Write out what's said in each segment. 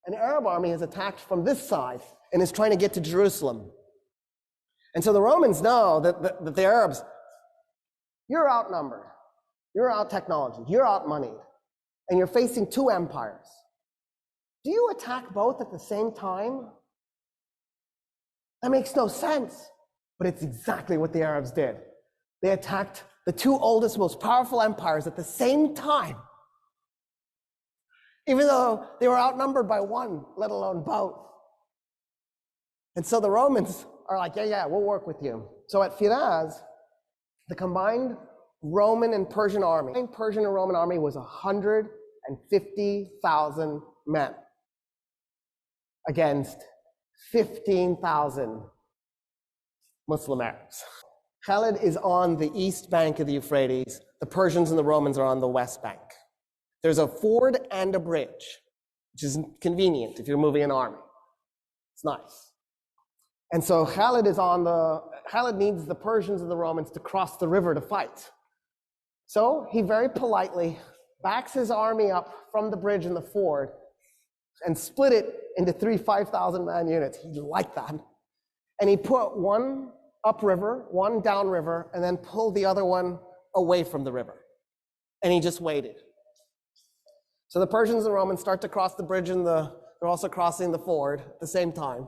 an Arab army has attacked from this side and is trying to get to Jerusalem. And so the Romans know that the Arabs, you're outnumbered, you're out-technology, you're out-moneyed, and you're facing two empires. Do you attack both at the same time? That makes no sense, but it's exactly what the Arabs did. They attacked the two oldest, most powerful empires at the same time, even though they were outnumbered by one, let alone both. And so the Romans are like, yeah, we'll work with you. So at Firaz, the combined Roman and Persian army, the Persian and Roman army was 150,000 men against 15,000 Muslim Arabs. Khalid is on the east bank of the Euphrates. The Persians and the Romans are on the west bank. There's a ford and a bridge, which is convenient if you're moving an army. It's nice. And so Khalid needs the Persians and the Romans to cross the river to fight. So he very politely backs his army up from the bridge and the ford and split it into 3 5,000-man units. He liked that. And he put one upriver, one downriver, and then pulled the other one away from the river. And he just waited. So the Persians and Romans start to cross the bridge and they're also crossing the ford at the same time.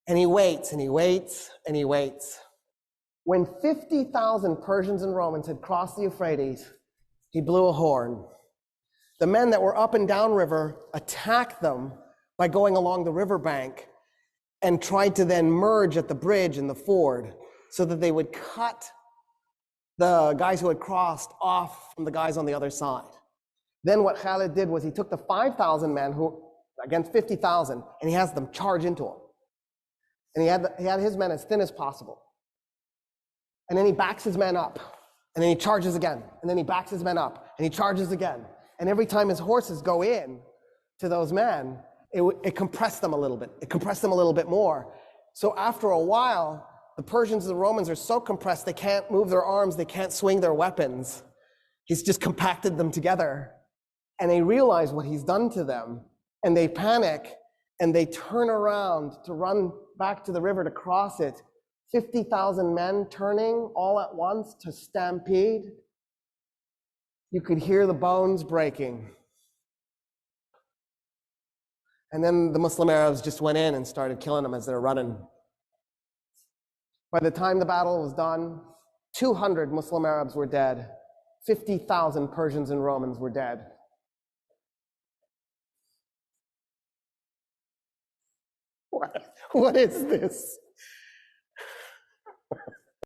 And he waits and he waits and he waits. When 50,000 Persians and Romans had crossed the Euphrates, he blew a horn. The men that were up and down river attacked them by going along the riverbank and tried to then merge at the bridge and the ford so that they would cut the guys who had crossed off from the guys on the other side. Then what Khalid did was he took the 5,000 men who against 50,000 and he has them charge into him. And he had his men as thin as possible. And then he backs his men up and then he charges again. And then he backs his men up and he charges again. And every time his horses go in to those men, it compressed them a little bit. It compressed them a little bit more. So after a while, the Persians and the Romans are so compressed, they can't move their arms, they can't swing their weapons. He's just compacted them together. And they realize what he's done to them. And they panic and they turn around to run back to the river to cross it. 50,000 men turning all at once to stampede. You could hear the bones breaking. And then the Muslim Arabs just went in and started killing them as they're running. By the time the battle was done, 200 Muslim Arabs were dead. 50,000 Persians and Romans were dead. What is this?